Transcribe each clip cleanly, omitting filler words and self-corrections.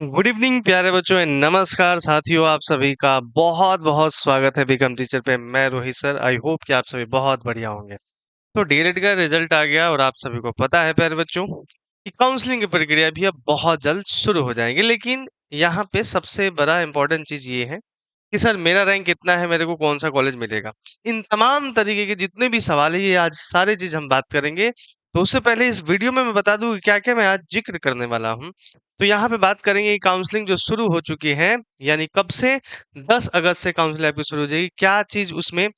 Good evening प्यारे बच्चों and नमस्कार साथियों। आप सभी का बहुत बहुत स्वागत है बिकम टीचर पे। मैं रोहित सर। आई होप कि आप सभी बहुत बढ़िया होंगे। तो डीएलएड का रिजल्ट आ गया और आप सभी को पता है प्यारे बच्चों कि काउंसलिंग की प्रक्रिया भी अब बहुत जल्द शुरू हो जाएंगे। लेकिन यहाँ पे सबसे बड़ा इंपॉर्टेंट चीज ये है कि सर मेरा रैंक कितना है, मेरे को कौन सा कॉलेज मिलेगा। इन तमाम तरीके के जितने भी सवाल है ये आज सारे चीज हम बात करेंगे। तो उससे पहले इस वीडियो में मैं बता दूं कि क्या क्या मैं आज जिक्र करने वाला हूं। तो यहाँ पे बात करेंगे काउंसलिंग जो शुरू हो चुकी है, यानी कब से 10 अगस्त से काउंसलिंग आपकी शुरू हो जाएगी। क्या चीज उसमें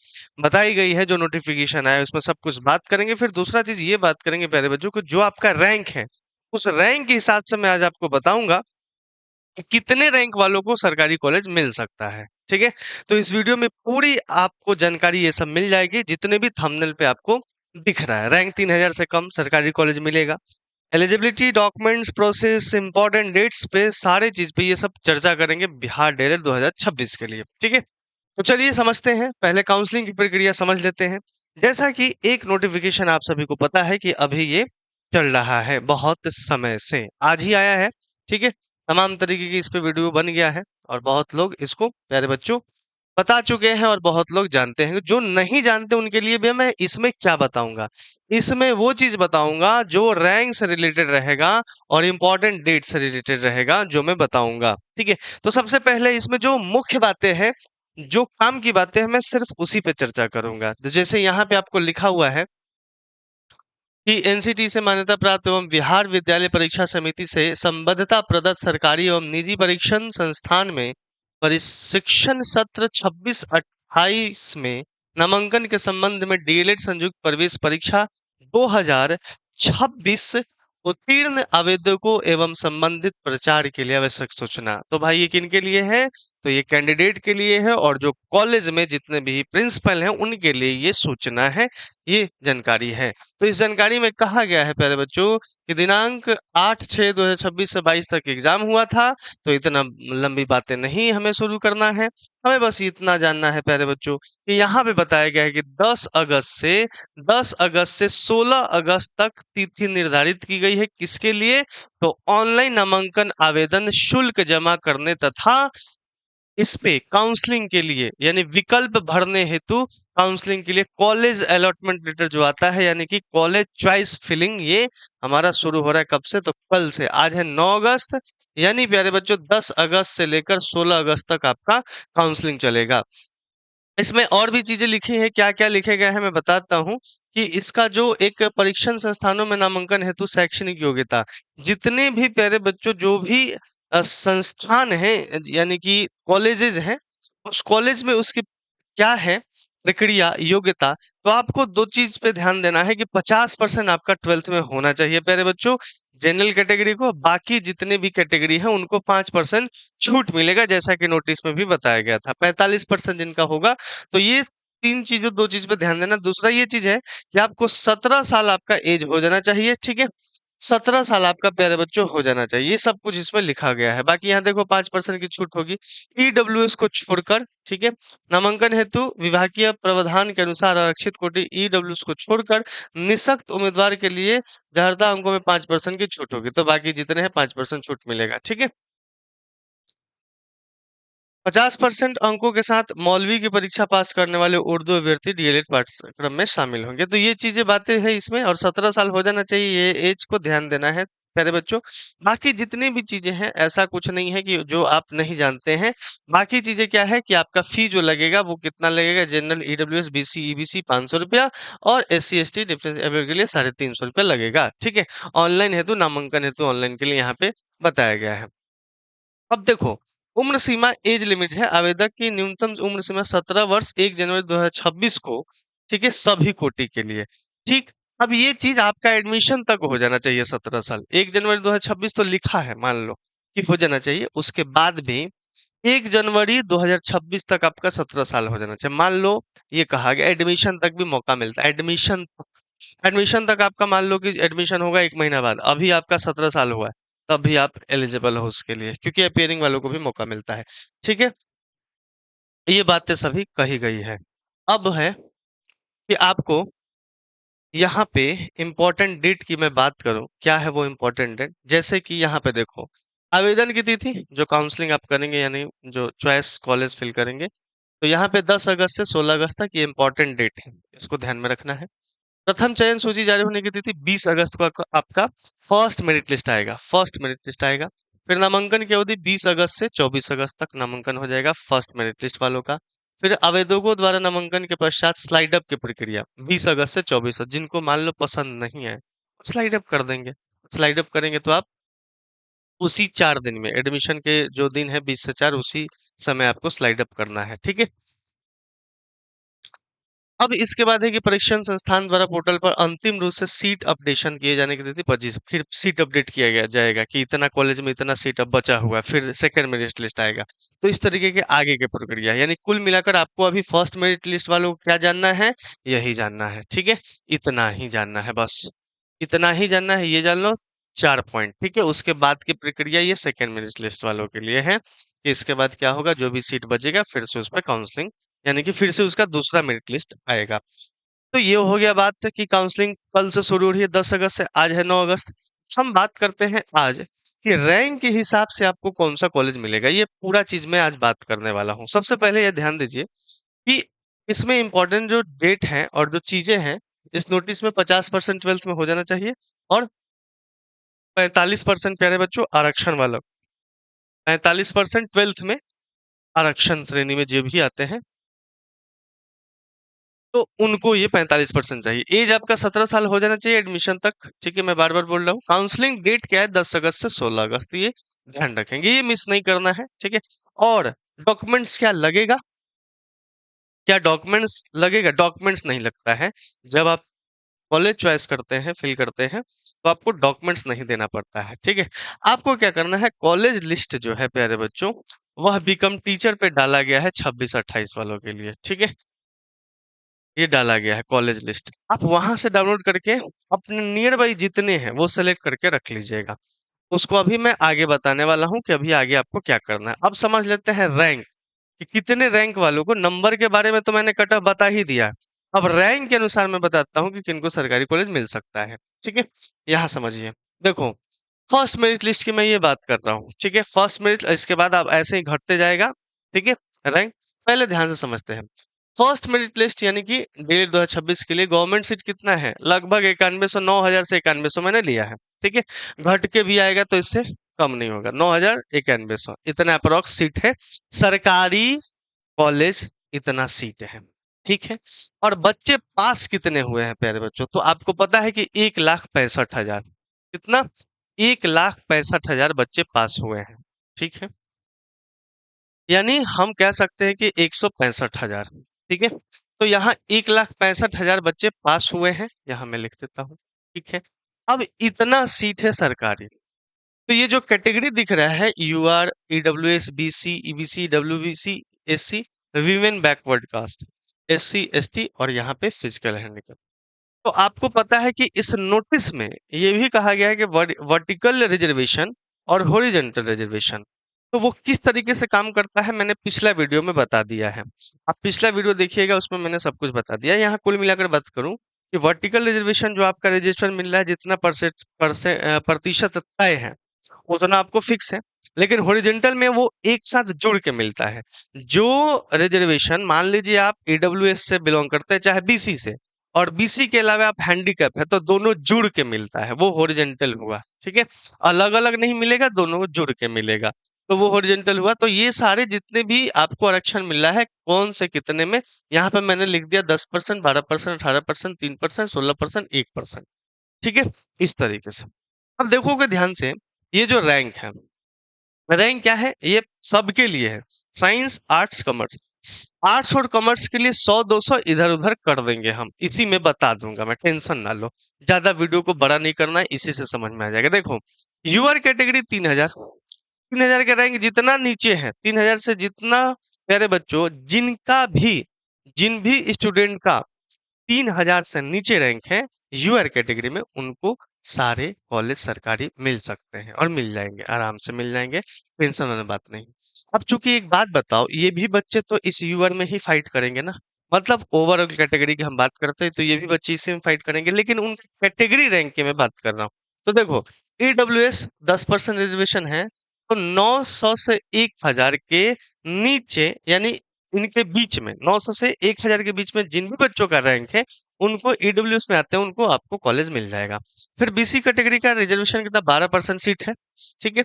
बताई गई है, जो नोटिफिकेशन आया उसमें सब कुछ बात करेंगे। फिर दूसरा चीज ये बात करेंगे प्यारे बच्चों को, जो आपका रैंक है उस रैंक के हिसाब से मैं आज आपको बताऊंगा कि कितने रैंक वालों को सरकारी कॉलेज मिल सकता है। ठीक है, तो इस वीडियो में पूरी आपको जानकारी ये सब मिल जाएगी, जितने भी थंबनेल पे आपको दिख रहा है। रैंक 3000 से कम सरकारी कॉलेज मिलेगा, eligibility, documents, process, important dates पे सारे चीज पे ये सब चर्चा करेंगे बिहार डीएलएड 2026 के लिए। ठीक है, तो चलिए समझते हैं, पहले काउंसलिंग की प्रक्रिया समझ लेते हैं। जैसा कि एक नोटिफिकेशन आप सभी को पता है कि अभी ये चल रहा है, बहुत समय से आज ही आया है। ठीक है, तमाम तरीके की इस पे वीडियो बन गया है और बहुत लोग इसको प्यारे बच्चों बता चुके हैं और बहुत लोग जानते हैं। जो नहीं जानते उनके लिए भी मैं इसमें क्या बताऊंगा, इसमें वो चीज बताऊंगा जो रैंक से रिलेटेड रहेगा और इम्पोर्टेंट डेट से रिलेटेड रहेगा, जो मैं बताऊंगा। ठीक है, तो सबसे पहले इसमें जो मुख्य बातें हैं, जो काम की बातें हैं, मैं सिर्फ उसी पे चर्चा करूंगा। तो जैसे यहाँ पे आपको लिखा हुआ है कि एनसीटी से मान्यता प्राप्त एवं बिहार विद्यालय परीक्षा समिति से संबद्धता प्रदत्त सरकारी एवं निजी परीक्षण संस्थान में प्रशिक्षण सत्र 26-28 में नामांकन के संबंध में डीएलएड संयुक्त प्रवेश परीक्षा 2026 उत्तीर्ण आवेदकों एवं संबंधित प्रचार के लिए आवश्यक सूचना। तो भाई ये किन के लिए है? तो ये कैंडिडेट के लिए है और जो कॉलेज में जितने भी प्रिंसिपल हैं उनके लिए ये सूचना है, ये जानकारी है। तो इस जानकारी में कहा गया है प्यारे बच्चों कि दिनांक 8/6/2026 से 22 तक एग्जाम हुआ था। तो इतना लंबी बातें नहीं हमें शुरू करना है, हमें बस इतना जानना है प्यारे बच्चों कि यहाँ पे बताया गया है कि 10 अगस्त से 16 अगस्त तक तिथि निर्धारित की गई है। किसके लिए? तो ऑनलाइन नामांकन आवेदन शुल्क जमा करने तथा इस पे काउंसलिंग के लिए यानी विकल्प भरने हेतु काउंसलिंग के लिए कॉलेज अलॉटमेंट लेटर जो आता है, यानी कि कॉलेज चॉइस फिलिंग, ये हमारा शुरू हो रहा है। कब से? तो कल से। आज है 9 अगस्त, यानी प्यारे बच्चों 10 अगस्त से लेकर 16 अगस्त तक आपका काउंसलिंग चलेगा। इसमें और भी चीजें लिखी हैं, क्या क्या लिखे गए हैं मैं बताता हूँ कि इसका जो एक परीक्षण संस्थानों में नामांकन हेतु शैक्षणिक योग्यता, जितने भी प्यारे बच्चों जो भी संस्थान है यानी कि कॉलेजेस हैं, उस कॉलेज में उसकी क्या है प्रक्रिया, योग्यता। तो आपको दो चीज पे ध्यान देना है कि 50% आपका 12th में होना चाहिए प्यारे बच्चों, जनरल कैटेगरी को। बाकी जितने भी कैटेगरी है उनको 5% छूट मिलेगा, जैसा कि नोटिस में भी बताया गया था। 45% जिनका होगा। तो ये तीन चीजों, दो चीज पे ध्यान देना। दूसरा ये चीज है कि आपको 17 साल आपका एज हो जाना चाहिए। ठीक है, 17 साल आपका प्यारे बच्चों हो जाना चाहिए। ये सब कुछ इसमें लिखा गया है। बाकी यहाँ देखो 5% की छूट होगी ईडब्ल्यूएस को छोड़कर। ठीक है, नामांकन हेतु विभागीय प्रावधान के अनुसार आरक्षित कोटि ईडब्ल्यूएस को छोड़कर निःशक्त उम्मीदवार के लिए जहरदा अंकों में 5% की छूट होगी। तो बाकी जितने हैं 5% छूट मिलेगा। ठीक है, 50% अंकों के साथ मौलवी की परीक्षा पास करने वाले उर्दू अभ्यर्थी डीएलएड पाठ्यक्रम में शामिल होंगे। तो ये चीजें बातें हैं इसमें, और 17 साल हो जाना चाहिए, ये एज को ध्यान देना है प्यारे बच्चों। बाकी जितनी भी चीजें हैं ऐसा कुछ नहीं है कि जो आप नहीं जानते हैं। बाकी चीजें क्या है कि आपका फी जो लगेगा वो कितना लगेगा। जनरल ईडब्ल्यूएस बीसी ईबीसी 500 रुपया और SC ST डिफरेंस के लिए 350 रुपया लगेगा। ठीक है, ऑनलाइन हेतु नामांकन हेतु ऑनलाइन के लिए यहाँ पे बताया गया है। अब देखो, उम्र सीमा एज लिमिट है, आवेदक की न्यूनतम उम्र सीमा 17 वर्ष 1 जनवरी 2026 को। ठीक है, सभी कोटि के लिए। ठीक, अब ये चीज आपका एडमिशन तक हो जाना चाहिए 17 साल। 1 जनवरी 2026 तो लिखा है, मान लो कि हो जाना चाहिए, उसके बाद भी 1 जनवरी 2026 तक आपका 17 साल हो जाना चाहिए। मान लो ये कहा गया एडमिशन तक भी मौका मिलता है, एडमिशन तक आपका मान लो कि एडमिशन होगा 1 महीना बाद, अभी आपका 17 साल हुआ है, तब भी आप एलिजिबल हो उसके लिए, क्योंकि अपियरिंग वालों को भी मौका मिलता है। ठीक है, ये बातें सभी कही गई है। अब है कि आपको यहाँ पे इम्पोर्टेंट डेट की मैं बात करूं, क्या है वो इम्पोर्टेंट डेट। जैसे कि यहाँ पे देखो, आवेदन की तिथि जो काउंसलिंग आप करेंगे यानी जो चॉइस कॉलेज फिल करेंगे, तो यहाँ पे 10 अगस्त से 16 अगस्त तक ये इंपॉर्टेंट डेट है, इसको ध्यान में रखना है। प्रथम चयन सूची जारी होने की तिथि 20 अगस्त को आपका फर्स्ट मेरिट लिस्ट आएगा, फर्स्ट मेरिट लिस्ट आएगा। फिर नामांकन की अवधि 20 अगस्त से 24 अगस्त तक नामांकन हो जाएगा फर्स्ट मेरिट लिस्ट वालों का। फिर आवेदकों द्वारा नामांकन के पश्चात स्लाइड अप की प्रक्रिया 20 अगस्त से 24 अगस्त, जिनको मान लो पसंद नहीं है स्लाइड अप कर देंगे। स्लाइड अप करेंगे तो आप उसी 4 दिन में, एडमिशन के जो दिन है 20 से 4, उसी समय आपको स्लाइड अप करना है, ठीक है। अब इसके बाद है कि परीक्षण संस्थान द्वारा पोर्टल पर अंतिम रूप से सीट अपडेशन किए जाने की तिथि 25, फिर सीट अपडेट किया गया जाएगा कि इतना कॉलेज में इतना सीट अब बचा हुआ है, फिर सेकंड मेरिट लिस्ट आएगा। तो इस तरीके के आगे की प्रक्रिया, यानी कुल मिलाकर आपको अभी फर्स्ट मेरिट लिस्ट वालों को क्या जानना है, यही जानना है, ठीक है। इतना ही जानना है बस, इतना ही जानना है, ये जान लो 4 पॉइंट, ठीक है। उसके बाद की प्रक्रिया ये सेकंड मेरिट लिस्ट वालों के लिए है कि इसके बाद क्या होगा, जो भी सीट बचेगा फिर से उस पर काउंसलिंग, यानी कि फिर से उसका दूसरा मेरिट लिस्ट आएगा। तो ये हो गया बात कि काउंसलिंग कल से शुरू हो रही है 10 अगस्त से, आज है 9 अगस्त। हम बात करते हैं आज कि रैंक के हिसाब से आपको कौन सा कॉलेज मिलेगा, ये पूरा चीज मैं आज बात करने वाला हूँ। सबसे पहले ये ध्यान दीजिए कि इसमें इंपॉर्टेंट जो डेट है और जो चीजें हैं, इस नोटिस में 50% ट्वेल्थ में हो जाना चाहिए और 45% प्यारे बच्चों आरक्षण वाला, 45% ट्वेल्थ में आरक्षण श्रेणी में जो भी आते हैं, तो उनको ये 45% चाहिए। एज आपका 17 साल हो जाना चाहिए एडमिशन तक, ठीक है। मैं बार बार बोल रहा हूँ, काउंसलिंग डेट क्या है, 10 अगस्त से 16 अगस्त, ये ध्यान रखेंगे, ये मिस नहीं करना है, ठीक है। और डॉक्यूमेंट्स क्या लगेगा, क्या डॉक्यूमेंट्स लगेगा, डॉक्यूमेंट्स नहीं लगता है। जब आप कॉलेज चॉइस करते हैं, फिल करते हैं, तो आपको डॉक्यूमेंट्स नहीं देना पड़ता है, ठीक है। आपको क्या करना है, कॉलेज लिस्ट जो है प्यारे बच्चों, वह बिकम टीचर पे डाला गया है 26-28 वालों के लिए, ठीक है। ये डाला गया है कॉलेज लिस्ट, आप वहां से डाउनलोड करके अपने नियर बाई जितने हैं वो सेलेक्ट करके रख लीजिएगा। उसको अभी मैं आगे बताने वाला हूँ कि अभी आगे आपको क्या करना है। अब समझ लेते हैं रैंक, कि कितने रैंक वालों को, नंबर के बारे में तो मैंने कट ऑफ बता ही दिया। अब रैंक के अनुसार मैं बताता हूँ कि किनको सरकारी कॉलेज मिल सकता है, ठीक है। यहाँ समझिए, देखो फर्स्ट मेरिट लिस्ट की मैं ये बात कर रहा हूँ, ठीक है। फर्स्ट मेरिट, इसके बाद आप ऐसे ही घटते जाएगा, ठीक है। रैंक पहले ध्यान से समझते हैं। फर्स्ट मेरिट लिस्ट यानी कि डीएलएड 2026 के लिए गवर्नमेंट सीट कितना है, लगभग 9100, 9000 से 9100 मैंने लिया है, ठीक है। घट के भी आएगा तो इससे कम नहीं होगा, 9000 9100 इतना अप्रोक्स सीट है सरकारी कॉलेज, इतना सीट है, ठीक है। और बच्चे पास कितने हुए हैं प्यारे बच्चों, तो आपको पता है कि 1,65,000, कितना, 1,65,000 बच्चे पास हुए हैं, ठीक है। यानी हम कह सकते हैं कि 165,000, ठीक है। तो यहाँ 1,65,000 बच्चे पास हुए हैं, यहाँ मैं लिख देता हूँ, ठीक है। अब इतना सीट है सरकारी, तो ये जो कैटेगरी दिख रहा है, UR, EWS, BC, EBC, WBC, SC, women backward caste, SC, ST और यहाँ पे फिजिकल हैंडिकैप। तो आपको पता है कि इस नोटिस में ये भी कहा गया है कि वर्टिकल रिजर्वेशन और हॉरिजॉन्टल रिजर्वेशन, तो वो किस तरीके से काम करता है मैंने पिछला वीडियो में बता दिया है। आप पिछला वीडियो देखिएगा, उसमें मैंने सब कुछ बता दिया है। यहाँ कुल मिलाकर बात करूं कि वर्टिकल रिजर्वेशन जो आपका रजिस्ट्रेशन मिल रहा है, जितना प्रतिशत तय है उतना आपको फिक्स है। लेकिन हॉरिजॉन्टल में वो एक साथ जुड़ के मिलता है। जो रिजर्वेशन, मान लीजिए आप ईडब्ल्यूएस से बिलोंग करते हैं चाहे बीसी से, और बीसी के अलावा आप हैंडीकैप है, तो दोनों जुड़ के मिलता है, वो हॉरिजॉन्टल हुआ, ठीक है। अलग अलग नहीं मिलेगा, दोनों को जुड़ के मिलेगा, तो वो हॉरिजॉन्टल हुआ। तो ये सारे जितने भी आपको आरक्षण मिल रहा है, कौन से कितने में, यहाँ पे मैंने लिख दिया 10%, 12%, 18%, 3%, 16%, 1%, ठीक है। इस तरीके से अब देखोगे ध्यान से, ये जो रैंक है, रैंक क्या है, ये सबके लिए है, साइंस, आर्ट्स, कॉमर्स। आर्ट्स और कॉमर्स के लिए 100-200 इधर उधर कर देंगे हम, इसी में बता दूंगा मैं, टेंशन ना लो। ज्यादा वीडियो को बड़ा नहीं करना है, इसी से समझ में आ जाएगा। देखो यूआर कैटेगरी 3000, 3000 का रैंक जितना नीचे है, 3000 से जितना, प्यारे बच्चों जिन भी स्टूडेंट का 3000 से नीचे रैंक है यूआर कैटेगरी में, उनको सारे कॉलेज सरकारी मिल सकते हैं और मिल जाएंगे, आराम से मिल जाएंगे, टेंशन वाली बात नहीं। अब चूंकि एक बात बताओ, ये भी बच्चे तो इस यूआर में ही फाइट करेंगे ना, मतलब ओवरऑल कैटेगरी की हम बात करते हैं तो ये भी बच्चे इसी में फाइट करेंगे, लेकिन उनकी कैटेगरी रैंक की मैं बात कर रहा हूँ। तो देखो ईडब्ल्यूएस 10% रिजर्वेशन है, तो 900 से 1000 के नीचे, यानी इनके बीच में 900 से 1000 के बीच में जिन भी बच्चों का रैंक है, उनको ईडब्ल्यूएस में आते हैं, उनको आपको कॉलेज मिल जाएगा। फिर बीसी कैटेगरी का रिजर्वेशन कितना, 12% सीट है, ठीक है।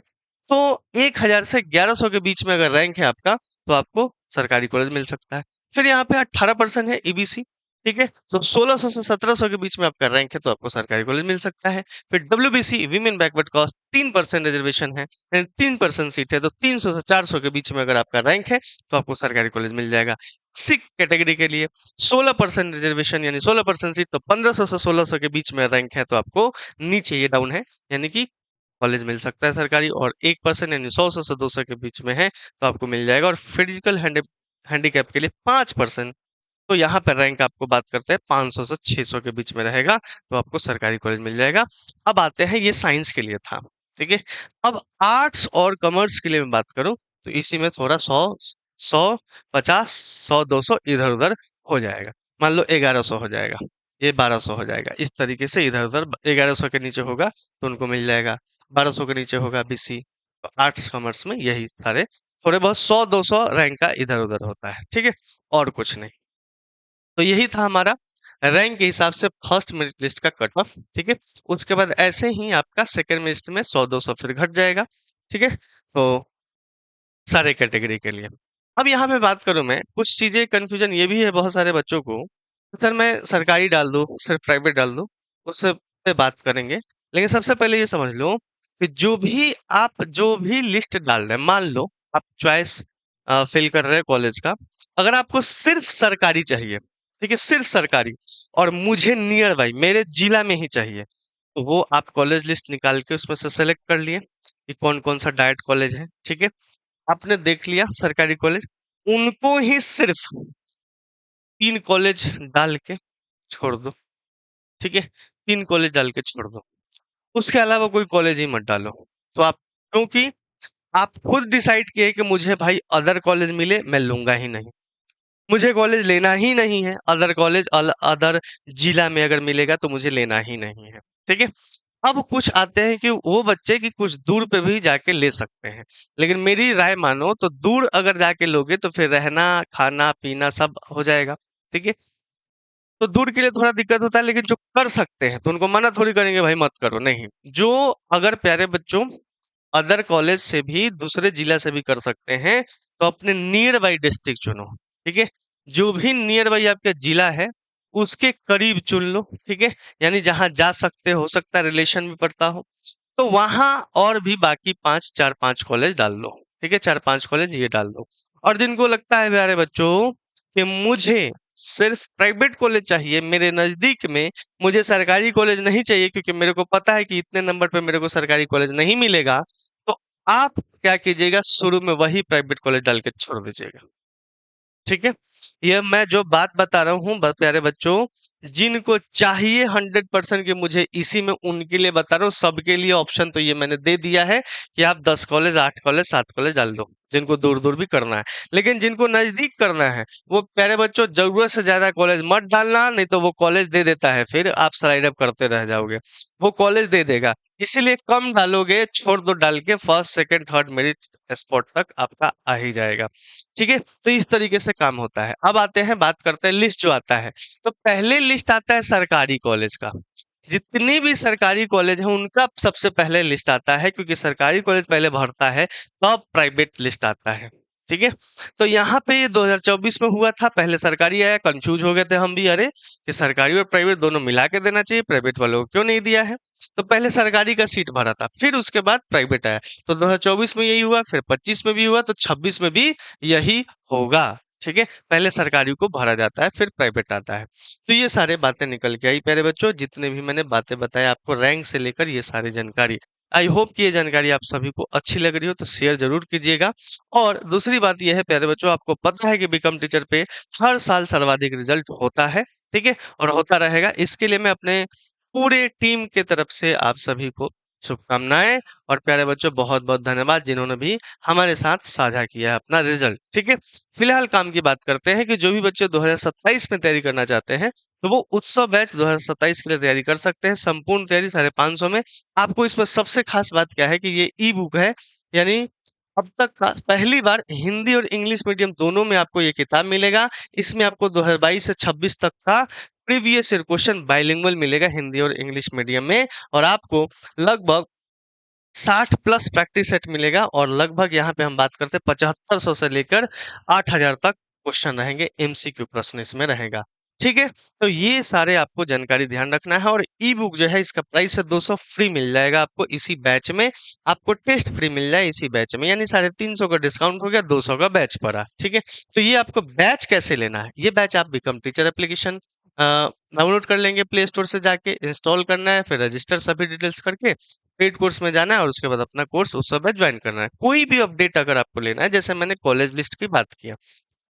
तो 1000 से 1100 के बीच में अगर रैंक है आपका, तो आपको सरकारी कॉलेज मिल सकता है। फिर यहाँ पे 18% है ईबीसी, ठीक है। तो 1600 से 1700 के बीच में आपका रैंक है, तो आपको सरकारी कॉलेज मिल सकता है। फिर WBC women backward cast 3% reservation है, 3% सीट है, तो 300 से 400 के बीच में अगर आपका रैंक है, तो आपको सरकारी कॉलेज मिल जाएगा। सिख कैटेगरी के लिए 16% रिजर्वेशन यानी 16% सीट, तो 1500 से 1600 के बीच में रैंक है, तो आपको नीचे ये डाउन है, यानी कि कॉलेज मिल सकता है सरकारी। और 1% यानी 100 से 200 के बीच में है, तो आपको मिल जाएगा। और फिजिकल हैंडीकैप के लिए 5%, तो यहाँ पर रैंक आपको बात करते हैं 500 से 600 के बीच में रहेगा, तो आपको सरकारी कॉलेज मिल जाएगा। अब आते हैं, ये साइंस के लिए था, ठीक है। अब आर्ट्स और कॉमर्स के लिए मैं बात करूं, तो इसी में थोड़ा 100, 150, 100, 200 इधर उधर हो जाएगा। मान लो 1100 हो जाएगा, ये 1200 हो जाएगा, इस तरीके से इधर उधर। 1100 के नीचे होगा तो उनको मिल जाएगा, 1200 के नीचे होगा बीसी। तो आर्ट्स कॉमर्स में यही सारे थोड़े बहुत 100, 200 रैंक का इधर उधर होता है, ठीक है, और कुछ नहीं। तो यही था हमारा रैंक के हिसाब से फर्स्ट मेरिट लिस्ट का कट ऑफ, ठीक है। उसके बाद ऐसे ही आपका सेकंड मेरिट में 100, 200 फिर घट जाएगा, ठीक है। तो सारे कैटेगरी के लिए। अब यहाँ पे बात करूं, मैं कुछ चीजें कंफ्यूजन ये भी है बहुत सारे बच्चों को, सर मैं सरकारी डाल दूं, सिर्फ प्राइवेट डाल दूं, उससे पे बात करेंगे। लेकिन सबसे पहले ये समझ लो कि जो भी लिस्ट डाल रहे हैं, मान लो आप चॉइस फिल कर रहे हैं कॉलेज का, अगर आपको सिर्फ सरकारी चाहिए, ठीक है, सिर्फ सरकारी, और मुझे नियर बाई मेरे जिला में ही चाहिए, तो वो आप कॉलेज लिस्ट निकाल के उसमें से सेलेक्ट कर लिए कि कौन कौन सा डाइट कॉलेज है, ठीक है। आपने देख लिया सरकारी कॉलेज, उनको ही सिर्फ 3 कॉलेज डाल के छोड़ दो, ठीक है, 3 कॉलेज डाल के छोड़ दो, उसके अलावा कोई कॉलेज ही मत डालो। तो आप, क्योंकि आप खुद डिसाइड किए कि मुझे भाई अदर कॉलेज मिले मैं लूंगा ही नहीं, मुझे कॉलेज लेना ही नहीं है, अदर कॉलेज अदर जिला में अगर मिलेगा तो मुझे लेना ही नहीं है, ठीक है। अब कुछ आते हैं कि वो बच्चे की कुछ दूर पे भी जाके ले सकते हैं, लेकिन मेरी राय मानो तो दूर अगर जाके लोगे तो फिर रहना खाना पीना सब हो जाएगा, ठीक है। तो दूर के लिए थोड़ा दिक्कत होता है, लेकिन जो कर सकते हैं तो उनको मना थोड़ी करेंगे भाई मत करो, नहीं। जो अगर प्यारे बच्चों अदर कॉलेज से भी दूसरे जिला से भी कर सकते हैं, तो अपने नियर बाई डिस्ट्रिक्ट चुनो, ठीक है। जो भी नियर बाई आपका जिला है उसके करीब चुन लो, ठीक है, यानी जहां जा सकते हो सकता है रिलेशन में पड़ता हो, तो वहां और भी बाकी 4-5 कॉलेज डाल लो, ठीक है, 4-5 कॉलेज ये डाल दो। और जिनको लगता है प्यारे बच्चों कि मुझे सिर्फ प्राइवेट कॉलेज चाहिए मेरे नजदीक में, मुझे सरकारी कॉलेज नहीं चाहिए क्योंकि मेरे को पता है कि इतने नंबर पे मेरे को सरकारी कॉलेज नहीं मिलेगा, तो आप क्या कीजिएगा, शुरू में वही प्राइवेट कॉलेज डाल के छोड़ दीजिएगा, ठीक है। ये मैं जो बात बता रहा हूँ प्यारे बच्चों, जिनको चाहिए 100% कि मुझे इसी में, उनके लिए बता रहा हूँ। सबके लिए ऑप्शन तो ये मैंने दे दिया है कि आप 10 कॉलेज 8 कॉलेज 7 कॉलेज डाल दो, जिनको दूर दूर भी करना है। लेकिन जिनको नजदीक करना है, वो प्यारे बच्चों जरूरत से ज्यादा कॉलेज मत डालना, नहीं तो वो कॉलेज दे देता है, फिर आप स्लाइड अप करते रह जाओगे। वो कॉलेज दे देगा, इसीलिए कम डालोगे, छोड़ दो डाल के, first second third merit spot तक आपका आ ही जाएगा, ठीक है। तो इस तरीके से काम होता है। अब आते हैं, बात करते हैं लिस्ट जो आता है, तो पहले लिस्ट आता है सरकारी कॉलेज का, जितने भी सरकारी कॉलेज हैं उनका सबसे पहले लिस्ट आता है, क्योंकि सरकारी कॉलेज पहले भरता है, तब प्राइवेट लिस्ट आता है, ठीक है। तो यहाँ पे ये 2024 में हुआ था, पहले सरकारी आया, कंफ्यूज हो गए थे हम भी, अरे कि सरकारी और प्राइवेट दोनों मिला के देना चाहिए, प्राइवेट वालों को क्यों नहीं दिया है। तो पहले सरकारी का सीट भरा था, फिर उसके बाद प्राइवेट आया। तो 2024 में यही हुआ, फिर 25 में भी हुआ, तो 26 में भी यही होगा, ठीक है। पहले सरकारी को भरा जाता है, फिर प्राइवेट आता है। तो ये सारे बातें निकल के आई प्यारे बच्चों, जितने भी मैंने बातें बताए आपको रैंक से लेकर ये सारी जानकारी। आई होप कि ये जानकारी आप सभी को अच्छी लग रही हो, तो शेयर जरूर कीजिएगा। और दूसरी बात यह है प्यारे बच्चों, आपको पता है कि बिकम टीचर पे हर साल सर्वाधिक रिजल्ट होता है, ठीक है, और होता रहेगा। इसके लिए मैं अपने पूरे टीम के तरफ से आप सभी को शुभकामनाएं, और प्यारे बच्चों बहुत बहुत धन्यवाद जिन्होंने भी हमारे साथ साझा किया है अपना रिजल्ट, ठीक है। फिलहाल काम की बात करते हैं कि जो भी बच्चे 2027 में तैयारी करना चाहते हैं, तो वो उत्सव बैच 2027 के लिए तैयारी कर सकते हैं, संपूर्ण तैयारी 550 में। आपको इसमें सबसे खास बात क्या है कि ये ई बुक है, यानी अब तक का पहली बार हिंदी और इंग्लिश मीडियम दोनों में आपको ये किताब मिलेगा। इसमें आपको 2022 से 26 तक का प्रीवियस ईयर क्वेश्चन बाइलिंगुअल मिलेगा हिंदी और इंग्लिश मीडियम में, और आपको लगभग 60 प्लस प्रैक्टिस सेट मिलेगा, और लगभग यहाँ पे हम बात करते हैं 7500 से लेकर 8000 तक क्वेश्चन रहेंगे, एमसीक्यू प्रश्न इसमें रहेगा। ठीक है, तो ये सारे आपको जानकारी ध्यान रखना है। और ई बुक जो है इसका प्राइस है 200 फ्री मिल जाएगा आपको इसी बैच में। आपको टेस्ट फ्री मिल जाए इसी बैच में, यानी 350 का डिस्काउंट हो गया, 200 का बैच पड़ा। ठीक है, तो ये आपको बैच कैसे लेना है, ये बैच आप बिकम टीचर एप्लीकेशन डाउनलोड कर लेंगे प्ले स्टोर से जाके, इंस्टॉल करना है, फिर रजिस्टर सभी डिटेल्स करके पेड कोर्स में जाना है, और उसके बाद अपना कोर्स उस समय ज्वाइन करना है। कोई भी अपडेट अगर आपको लेना है, जैसे मैंने कॉलेज लिस्ट की बात किया,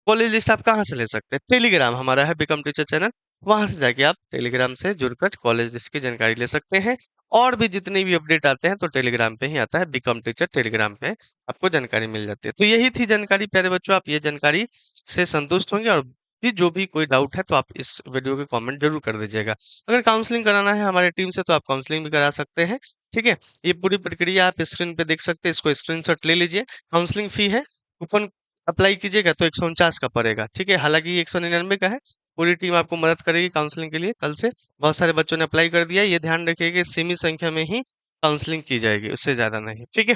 कॉलेज लिस्ट आप कहाँ से ले सकते हैं, टेलीग्राम हमारा है बिकम टीचर चैनल, वहां से जाके आप टेलीग्राम से जुड़कर कॉलेज लिस्ट की जानकारी ले सकते हैं। और भी जितने भी अपडेट आते हैं तो टेलीग्राम पे ही आता है, बिकम टीचर टेलीग्राम पे आपको जानकारी मिल जाती है। तो यही थी जानकारी प्यारे बच्चों, आप ये जानकारी से संतुष्ट होंगे, और भी जो भी कोई डाउट है तो आप इस वीडियो के कमेंट जरूर कर दीजिएगा। अगर काउंसलिंग कराना है हमारे टीम से तो आप काउंसलिंग भी करा सकते हैं। ठीक है, ये पूरी प्रक्रिया आप स्क्रीन पे देख सकते हैं, इसको स्क्रीनशॉट ले लीजिए। काउंसलिंग फी है, कूपन अप्लाई कीजिएगा तो 149 का पड़ेगा। ठीक है, हालांकि ये 199 का है। पूरी टीम आपको मदद करेगी काउंसलिंग के लिए। कल से बहुत सारे बच्चों ने अप्लाई कर दिया है, ये ध्यान रखिए कि सीमित संख्या में ही काउंसलिंग की जाएगी, उससे ज्यादा नहीं। ठीक है,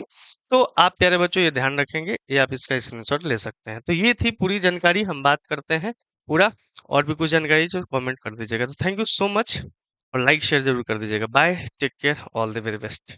तो आप प्यारे बच्चों ये ध्यान रखेंगे, ये आप इसका स्क्रीनशॉट ले सकते हैं। तो ये थी पूरी जानकारी, हम बात करते हैं पूरा। और भी कुछ जानकारी जो कमेंट कर दीजिएगा। तो थैंक यू सो मच, और लाइक शेयर जरूर कर दीजिएगा। Bye, take care, all the very best.